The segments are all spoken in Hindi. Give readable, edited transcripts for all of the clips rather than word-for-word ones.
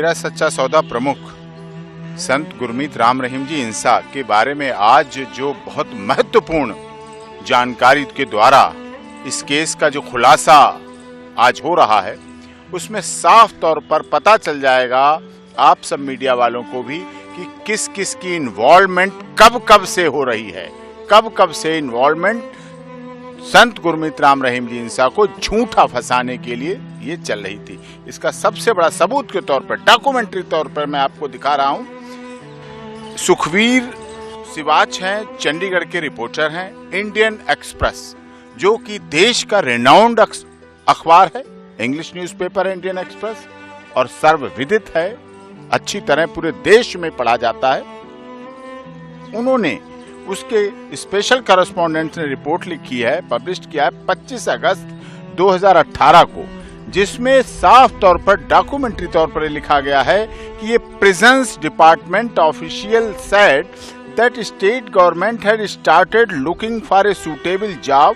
डेरा सच्चा सौदा प्रमुख संत गुरमीत राम रहीम जी इंसा के बारे में आज जो बहुत महत्वपूर्ण जानकारी के द्वारा इस केस का जो खुलासा आज हो रहा है, उसमें साफ तौर पर पता चल जाएगा आप सब मीडिया वालों को भी कि किस किस की इन्वॉल्वमेंट कब कब से हो रही है, कब कब से इन्वॉल्वमेंट संत गुरमीत राम रहीम जी इंसा को झूठा फंसाने के लिए ये चल रही थी। इसका सबसे बड़ा सबूत के तौर पर, डॉक्यूमेंट्री तौर पर मैं आपको दिखा रहा हूं। सुखवीर सिवाच हैं, चंडीगढ़ के रिपोर्टर हैं, इंडियन एक्सप्रेस जो कि देश का रेनाउंड अखबार है, इंग्लिश न्यूज़पेपर है इंडियन एक्सप्रेस, और सर्वविदित है, अच्छी तरह पूरे देश में पढ़ा जाता है। उन्होंने उसके स्पेशल कॉरेस्पॉन्डेंट ने रिपोर्ट लिखी है, पब्लिश किया है 25 अगस्त 2018 को, जिसमें साफ तौर पर डॉक्यूमेंट्री तौर पर लिखा गया है कि ये prisons department official said that state government had started looking for a suitable job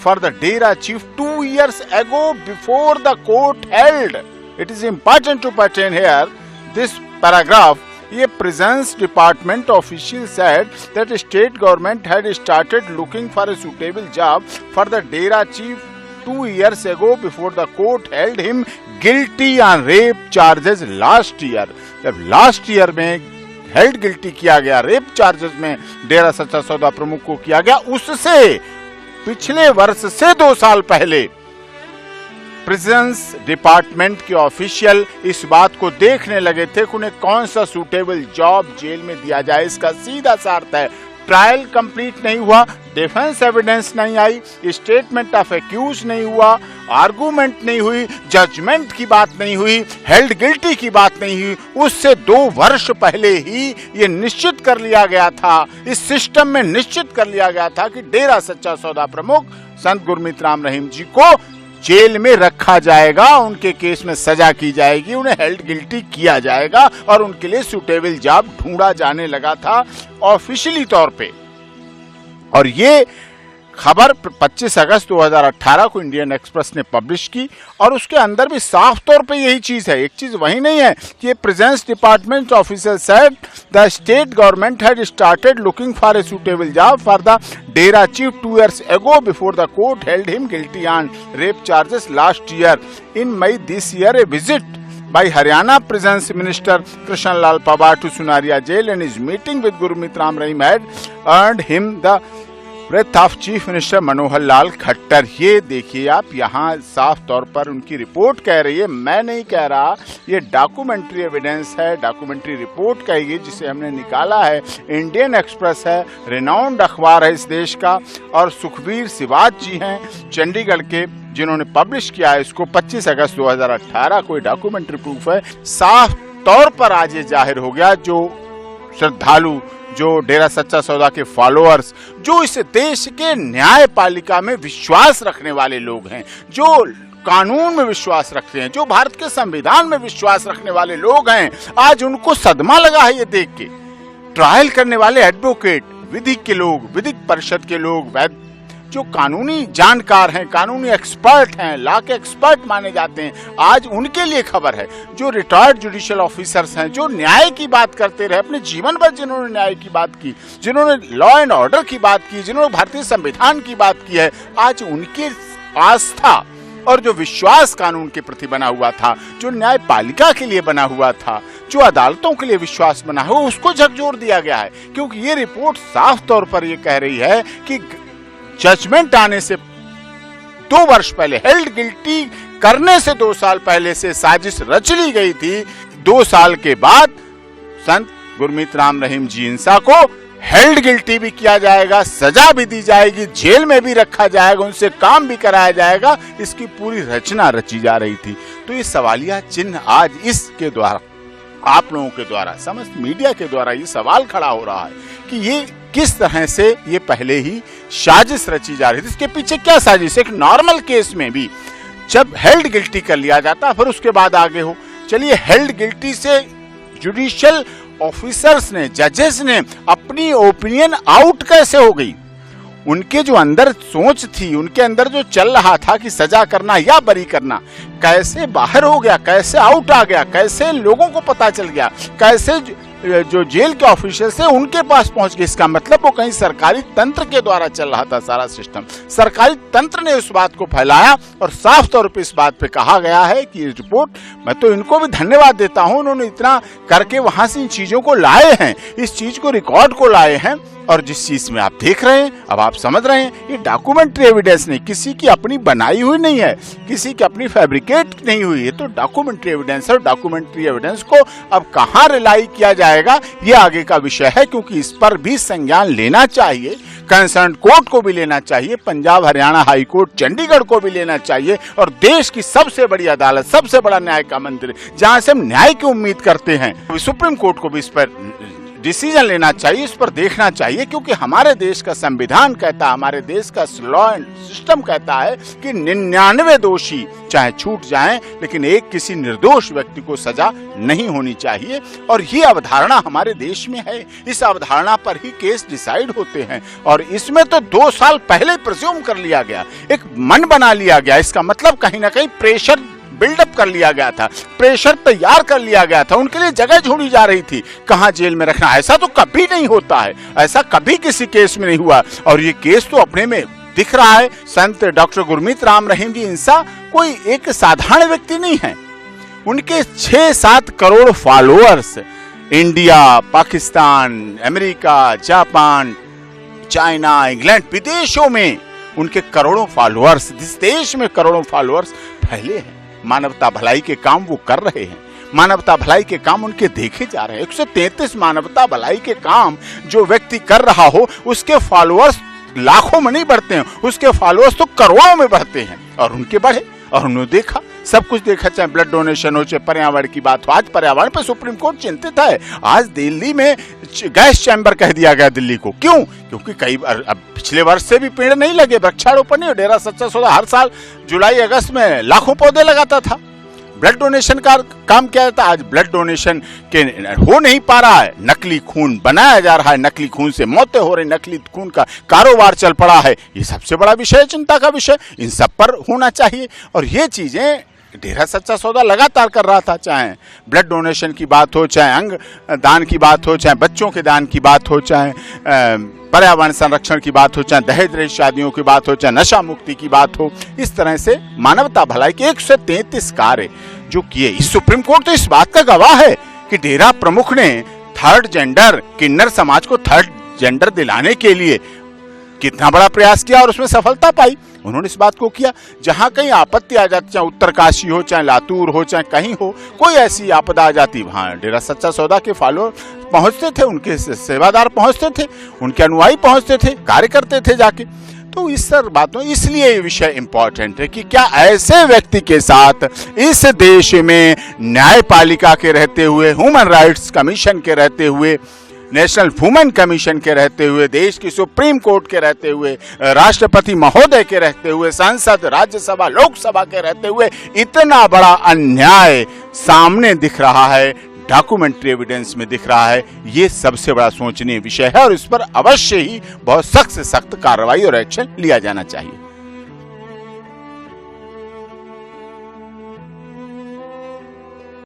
for the Dera chief 2 years ago before the court held. It is important to pertain here this paragraph. ये prisons department official said that state government had started looking for a suitable job for the Dera chief 2 years ago before the court held him guilty on rape charges last year. जब लास्ट ईयर में हेल्ड गिल्टी किया गया, रेप चार्जेस में डेरा सच्चा सौदा प्रमुख को किया गया, उससे पिछले वर्ष से 2 साल पहले प्रिजन्स डिपार्टमेंट के ऑफिशियल इस बात को देखने लगे थे कि उन्हें कौन सा सूटेबल जॉब जेल में दिया जाए। इसका सीधा सा अर्थ है, ट्रायल कंप्लीट नहीं हुआ, डिफेंस एविडेंस नहीं आई, स्टेटमेंट ऑफ एक्यूज नहीं हुआ, आर्गुमेंट नहीं हुई, जजमेंट की बात नहीं हुई, हेल्ड गिल्टी की बात नहीं हुई, उससे 2 वर्ष पहले ही ये निश्चित कर लिया गया था, इस सिस्टम में निश्चित कर लिया गया था कि डेरा सच्चा सौदा प्रमुख संत गुरमीत राम रहीम जी को जेल में रखा जाएगा, उनके केस में सजा की जाएगी, उन्हें हेल्ड गिल्टी किया जाएगा और उनके लिए सूटेबल जॉब ढूंढा जाने लगा था ऑफिशियली तौर पे। और ये खबर 25 अगस्त 2018 को इंडियन एक्सप्रेस ने पब्लिश की और उसके अंदर भी साफ तौर पे यही चीज है, एक चीज वही नहीं है कि ये presence department officer said the state government had started looking for a suitable job for the Dera chief 2 years ago before the court held him guilty on rape charges last year. In May this year, a visit by Haryana Prisons Minister Krishan Lal Pawar to Sunaria Jail and his meeting with Gurmeet Ram Rahim had earned him the breath of chief minister Manohar Lal Khattar. ये देखिए आप, यहाँ साफ तौर पर उनकी रिपोर्ट कह रही है, मैं नहीं कह रहा, ये डॉक्यूमेंट्री एविडेंस है, डॉक्यूमेंट्री रिपोर्ट कहेगी जिसे हमने निकाला है, इंडियन एक्सप्रेस है, रेनाउंड अखबार है इस देश का, और सुखवीर सिवाच जी हैं चंडीगढ़ के जिन्होंने पब्लिश किया है इसको 25 अगस्त 2018 को, डॉक्यूमेंट्री प्रूफ है। साफ तौर पर आज ये जाहिर हो गया, जो श्रद्धालु, जो डेरा सच्चा सौदा के फॉलोअर्स, जो इस देश के न्यायपालिका में विश्वास रखने वाले लोग हैं, जो कानून में विश्वास रखते हैं, जो भारत के संविधान में विश्वास रखने वाले लोग हैं, आज उनको सदमा लगा है ये देख के। ट्रायल करने वाले एडवोकेट, विधि के लोग, विधिक परिषद के लोग, जो कानूनी जानकार हैं, कानूनी एक्सपर्ट हैं, लॉ के एक्सपर्ट माने जाते हैं, आज उनके लिए खबर है। जो रिटायर्ड जुडिशियल ऑफिसर्स हैं, जो न्याय की बात करते रहे अपने जीवन भर, जिन्होंने न्याय की बात की, जिन्होंने लॉ एंड ऑर्डर की बात की, जिन्होंने भारतीय संविधान की बात की है, आज उनकी आस्था और जो विश्वास कानून के प्रति बना हुआ था, जो न्यायपालिका के लिए बना हुआ था, जो अदालतों के लिए विश्वास बना हुआ, उसको झकझोर दिया गया है। क्योंकि ये रिपोर्ट साफ तौर पर ये कह रही है कि जजमेंट आने से 2 वर्ष पहले, हेल्ड गिल्टी करने से 2 साल पहले से साजिश रच ली गई थी। 2 साल के बाद संत गुरमीत राम रहीम जी इंसा को हेल्ड गिल्टी भी किया जाएगा, सजा भी दी जाएगी, जेल में भी रखा जाएगा, उनसे काम भी कराया जाएगा, इसकी पूरी रचना रची जा रही थी। तो ये सवालिया चिन्ह आज इसके द्वारा, आप लोगों के द्वारा, समस्त मीडिया के द्वारा ये सवाल खड़ा हो रहा है कि ये किस तरह से ये पहले ही साजिश रची जा रही थी। इसके पीछे क्या साजिश? एक नॉर्मल केस में भी जब हेल्ड गिल्टी कर लिया जाता फिर उसके बाद आगे हो, चलिए हेल्ड गिल्टी से जुडिशियल ऑफिसर्स ने, जजेस ने अपनी ओपिनियन आउट कैसे हो गई, उनके जो अंदर सोच थी, उनके अंदर जो चल रहा था कि सजा करना या बरी करना, कैसे बाहर हो गया, कैसे आउट आ गया, कैसे लोगों को पता चल गया, कैसे जो जेल के ऑफिसर्स है उनके पास पहुंच गए। इसका मतलब वो कहीं सरकारी तंत्र के द्वारा चल रहा था सारा सिस्टम। सरकारी तंत्र ने उस बात को फैलाया और साफ तौर पे इस बात पे कहा गया है कि ये रिपोर्ट, मैं तो इनको भी धन्यवाद देता हूं, उन्होंने इतना करके वहां से इन चीजों को लाए हैं, इस चीज को रिकॉर्ड को लाए हैं। और जिस चीज में आप देख रहे हैं, अब आप समझ रहे हैं, ये डॉक्यूमेंट्री एविडेंस नहीं, किसी की अपनी बनाई हुई नहीं है, किसी की अपनी फैब्रिकेट नहीं हुई है, तो डॉक्यूमेंट्री एविडेंस है। डॉक्यूमेंट्री एविडेंस को अब कहां रिलाई किया जाएगा ये आगे का विषय है, क्योंकि इस पर भी संज्ञान लेना चाहिए, कंसर्न कोर्ट को भी लेना चाहिए, पंजाब हरियाणा हाई कोर्ट चंडीगढ़ को भी लेना चाहिए, और देश की सबसे बड़ी अदालत, सबसे बड़ा न्याय का मंदिर जहां से हम न्याय की उम्मीद करते हैं, सुप्रीम कोर्ट को भी इस पर डिसीजन लेना चाहिए, इस पर देखना चाहिए। क्योंकि हमारे देश का संविधान कहता है, हमारे देश का लॉ एंड सिस्टम कहता है कि 99 दोषी चाहे छूट जाएं, लेकिन एक किसी निर्दोष व्यक्ति को सजा नहीं होनी चाहिए। और ये अवधारणा हमारे देश में है, इस अवधारणा पर ही केस डिसाइड होते हैं। और इसमें तो 2 साल पहले प्रिज्यूम कर लिया गया, एक मन बना लिया गया। इसका मतलब कहीं ना कहीं प्रेशर बिल्डअप कर लिया गया था, प्रेशर तैयार कर लिया गया था, उनके लिए जगह ढूंढी जा रही थी कहां जेल में रखना। ऐसा तो कभी नहीं होता है, ऐसा कभी किसी केस में नहीं हुआ। और ये केस तो अपने में दिख रहा है। संत डॉक्टर गुरमीत राम रहीम जी इंसा कोई एक साधारण व्यक्ति नहीं है। उनके 6-7 crore followers India, Pakistan, America, Japan, China, England, विदेशों में उनके करोड़ों फॉलोअर्स, इस देश में करोड़ों फॉलोअर्स फैले हैं। मानवता भलाई के काम वो कर रहे हैं, मानवता भलाई के काम उनके देखे जा रहे हैं। 133 मानवता भलाई के काम जो व्यक्ति कर रहा हो, उसके फॉलोअर्स लाखों में नहीं बढ़ते हैं, उसके फॉलोअर्स तो करोड़ों में बढ़ते हैं। और उनके बढ़े, और उन्होंने देखा, सब कुछ देखा, चाहे ब्लड डोनेशन हो, चाहे पर्यावरण की बात हो। आज पर्यावरण पे सुप्रीम कोर्ट चिंतित है। आज दिल्ली में गैस चैम्बर कह दिया गया दिल्ली को। क्यों? क्योंकि कई अब पिछले वर्ष से भी पेड़ नहीं लगे, वृक्षारोपण नहीं। डेरा सच्चा सौदा हर साल जुलाई अगस्त में लाखों पौधे लगाता था। ब्लड डोनेशन का काम क्या था? आज ब्लड डोनेशन के हो नहीं पा रहा है, नकली खून बनाया जा रहा है, नकली खून से मौतें हो रही, नकली खून का कारोबार चल पड़ा है। ये सबसे बड़ा विषय, चिंता का विषय, इन सब पर होना चाहिए। और ये चीजें डेरा सच्चा सौदा लगातार कर रहा था, चाहे ब्लड डोनेशन की बात हो, चाहे अंग दान की बात हो, चाहे बच्चों के दान की बात हो, चाहे पर्यावरण संरक्षण की बात हो, चाहे दहेज रहित शादियों की बात हो, चाहे नशा मुक्ति की बात हो। इस तरह से मानवता भलाई के 133 कार्य जो किए। इस सुप्रीम कोर्ट तो इस बात का गवाह है कि डेरा प्रमुख ने थर्ड जेंडर, किन्नर समाज को थर्ड जेंडर दिलाने के लिए कितना बड़ा प्रयास किया और उसमें सफलता पाई। उन्होंने इस बात को किया। जहां कहीं आपत्ति आ जाती, चाहे उत्तरकाशी हो, चाहे लातूर हो, चाहे कहीं हो, कोई ऐसी आपदा आ जाती, वहां डेरा सच्चा सौदा के फॉलोअर पहुंचते थे, उनके सेवादार पहुंचते थे, उनके अनुयायी पहुंचते थे, कार्य करते थे जाके। तो इस सब बातों, इसलिए ये विषय इंपॉर्टेंट है कि क्या ऐसे व्यक्ति के साथ इस देश में न्यायपालिका के रहते हुए, ह्यूमन राइट्स कमीशन के रहते हुए, नेशनल वुमेन कमीशन के रहते हुए, देश की सुप्रीम कोर्ट के रहते हुए, राष्ट्रपति महोदय के रहते हुए, संसद, राज्यसभा, लोकसभा के रहते हुए इतना बड़ा अन्याय सामने दिख रहा है, डॉक्यूमेंट्री एविडेंस में दिख रहा है। ये सबसे बड़ा सोचनीय विषय है और इस पर अवश्य ही बहुत सख्त से सख्त कार्रवाई और एक्शन लिया जाना चाहिए।